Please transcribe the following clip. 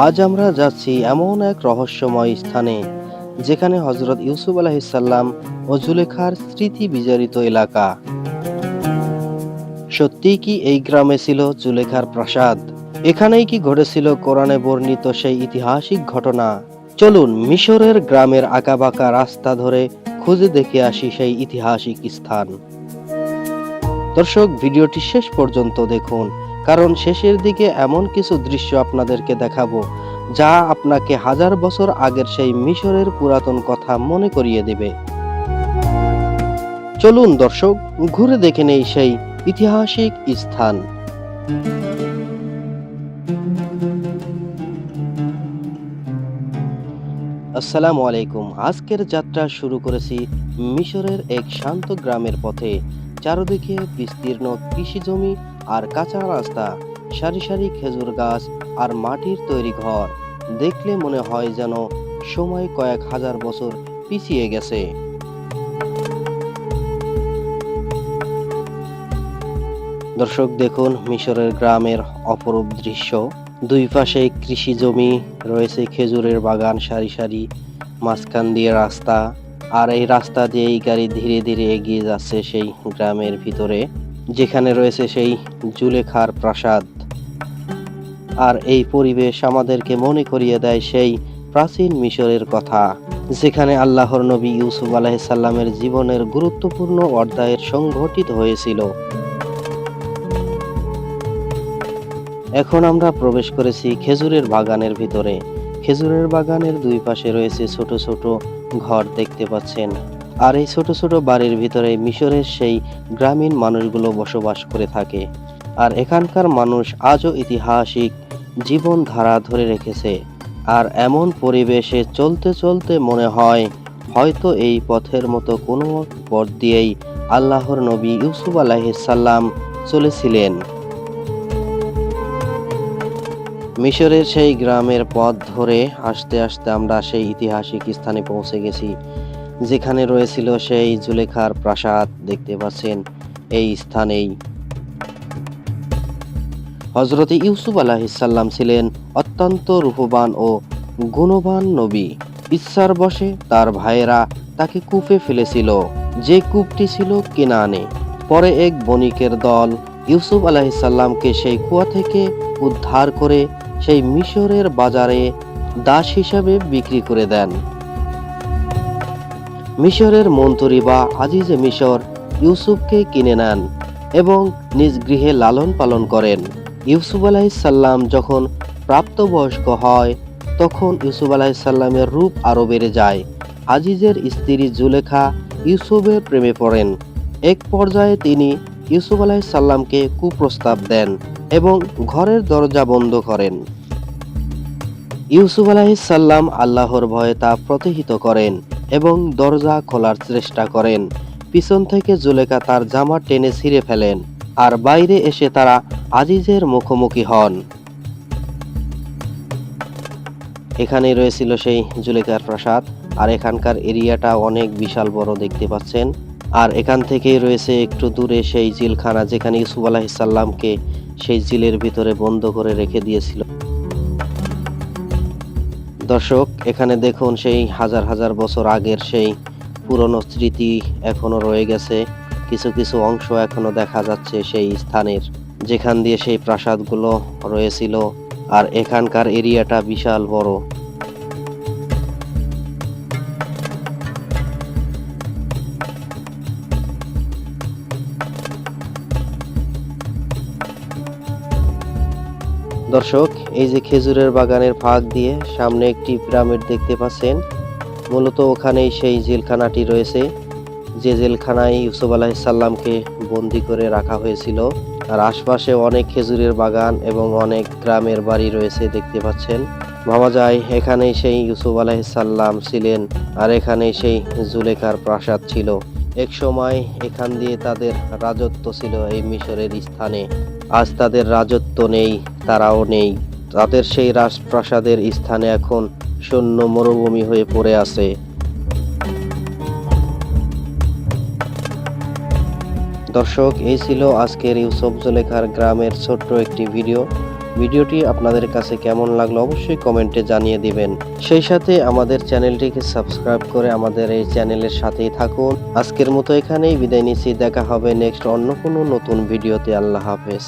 আজ আমরা যাচ্ছি এমন এক রহস্যময় স্থানে যেখানে হযরত ইউসুফ আলাইহিসসালাম ও জুলেখার স্মৃতি বিজড়িত এলাকা। সত্যিই কি এই গ্রামে ছিল জুলেখার প্রাসাদ? এখানেই কি ঘটেছিল কোরআনে বর্ণিত সেই ঐতিহাসিক ঘটনা? চলুন মিশরের গ্রামের আঁকাবাঁকা রাস্তা ধরে খুঁজে দেখে আসি সেই ঐতিহাসিক স্থান। দর্শক, ভিডিওটি শেষ পর্যন্ত দেখুন, কারণ শেষের দিকে এমন কিছু দৃশ্য আপনাদেরকে দেখাবো যা আপনাকে হাজার বছর আগের সেই মিশরের পুরাতন কথা মনে করিয়ে দেবে। চলুন দর্শক, ঘুরে দেখে নেই সেই ঐতিহাসিক স্থান। আসসালামু আলাইকুম। আজকের যাত্রা শুরু করেছি মিশরের এক শান্ত গ্রামের পথে। চারদিকে বিস্তীর্ণ কৃষি জমি আর কাঁচা রাস্তা, সারি সারি খেজুর গাছ আর মাটির তৈরি ঘর। দেখলে মনে হয় যেন সময় কয়েক হাজার বছর পিছিয়ে গেছে। দর্শক দেখুন মিশরের গ্রামের অপরূপ দৃশ্য। দুই পাশে কৃষি জমি, রয়েছে খেজুরের বাগান সারি সারি, মাঝখান দিয়ে রাস্তা, আর এই রাস্তা দিয়েই গাড়ি ধীরে ধীরে এগিয়ে যাচ্ছে সেই গ্রামের ভিতরে, যেখানে রয়েছে সেই জুলেখার প্রাসাদ। আর এই পরিবেশ আমাদেরকে মনে করিয়ে দেয় সেই প্রাচীন মিশরের কথা, যেখানে আল্লাহর নবী ইউসুফ আলাইহিস সালামের জীবনের গুরুত্বপূর্ণ অধ্যায়ের সংঘটিত হয়েছিল। এখন আমরা প্রবেশ করেছি খেজুরের বাগানের ভিতরে। খেজুরের বাগানের দুই পাশে রয়েছে ছোট ছোট ঘর দেখতে পাচ্ছেন। আর এই ছোট ছোট বাড়ির ভিতরে মিশরের সেই গ্রামীণ মানুষগুলো বসবাস করে থাকে। আর এখানকার মানুষ আজও ঐতিহাসিক জীবনধারা ধরে রেখেছে। আর এমন পরিবেশে চলতে চলতে মনে হয় হয়তো এই পথের মতো কোনো পথ দিয়েই আল্লাহর নবী ইউসুফ আলাইহিস সালাম চলেছিলেন। মিশরের সেই গ্রামের পথ ধরে আসতে আসতে আমরা সেই ঐতিহাসিক স্থানে পৌঁছে গেছি, যেখানে রয়েছিল সেই জুলেখার প্রাসাদ। দেখতে পাচ্ছেন এই স্থানেই হযরত ইউসুফ আলাইহিস সালাম ছিলেন অত্যন্ত রূপবান ও গুণবান নবী। ইচ্ছার বশে তার ভাইয়েরা তাকে কূপে ফেলেছিল, যে কূপটি ছিল কেনানে। পরে এক বণিকের দল ইউসুফ আলাইহিস সালামকে সেই কুয়া থেকে উদ্ধার করে সেই মিশরের বাজারে দাস হিসাবে বিক্রি করে দেন। মিশরের মন্ত্রী বা আজিজে মিশর ইউসুফকে কিনে নেন এবং নিজ গৃহে লালন পালন করেন। ইউসুফ আলাইহিস সালাম যখন প্রাপ্তবয়স্ক হয়, তখন ইউসুফ আলাইহিস সালামের রূপ আরো বেড়ে যায়। আজিজের স্ত্রী জুলেখা ইউসুফের প্রেমে পড়েন। এক পর্যায়ে তিনি ইউসুফ আলাইহিস সালামকে কুপ্রস্তাব দেন এবং ঘরের দরজা বন্ধ করেন। ইউসুফ আলাইহিস সালাম আল্লাহর ভয়ে তা প্রতিহত করেন এবং দরজা খোলার চেষ্টা করেন। পিছন থেকে জুলেখা তার জামা টেনে ছিঁড়ে ফেলেন, আর বাইরে এসে তারা আজিজের মুখোমুখি হন। এখানে রয়েছিল সেই জুলেখার প্রাসাদ। আর এখানকার এরিয়াটা অনেক বিশাল বড় দেখতে পাচ্ছেন। আর এখান থেকেই রয়েছে একটু দূরে সেই জিলখানা, যেখানে ইউসুফ আলাইহিস সালামকে সেই জিলের ভিতরে বন্ধ করে রেখে দিয়েছিল। দর্শক, এখানে দেখুন সেই হাজার হাজার বছর আগের সেই পুরনো স্মৃতি এখনো রয়ে গেছে। কিছু কিছু অংশ এখনো দেখা যাচ্ছে সেই স্থানের, যেখান দিয়ে সেই প্রাসাদগুলো রয়েছিল। আর এখানকার এরিয়াটা বিশাল বড়। দর্শক, এই যে খেজুরের বাগানের ফাঁক দিয়ে সামনে একটি পিরামিড দেখতে পাচ্ছেন। মূলত ওখানেই সেই জেলখানাটি রয়েছে, যে জেলখানায় ইউসুফ আলাইহিস সালামকে বন্দি করে রাখা হয়েছিল। আর আশপাশে অনেক খেজুরের বাগান এবং অনেক গ্রামের বাড়ি রয়েছে দেখতে পাচ্ছেন। ভাবা যায় এখানেই সেই ইউসুফ আলাইহিস সালাম ছিলেন, আর এখানেই সেই জুলেখার প্রাসাদ ছিল। এক সময় এখান দিয়ে তাদের রাজত্ব ছিল এই মিশরের স্থানে। আজ তাদের রাজত্ব নেই, তারাও নেই। তাদের সেই রাজপ্রাসাদের স্থানে এখন শূন্য মরুভূমি হয়ে পড়ে আছে। দর্শক, এই ছিল আজকের ইউসুফ জুলেখার গ্রামের ছোট্ট একটি ভিডিও। ভিডিওটি আপনাদের কাছে কেমন লাগলো অবশ্যই কমেন্টে জানিয়ে দিবেন। সেই সাথে আমাদের চ্যানেলটিকে সাবস্ক্রাইব করে আমাদের এই চ্যানেলের সাথেই থাকুন। আজকের মতো এখানেই বিদায় নিচ্ছি, দেখা হবে নেক্সট অন্য কোনো নতুন ভিডিওতে। আল্লাহ হাফেজ।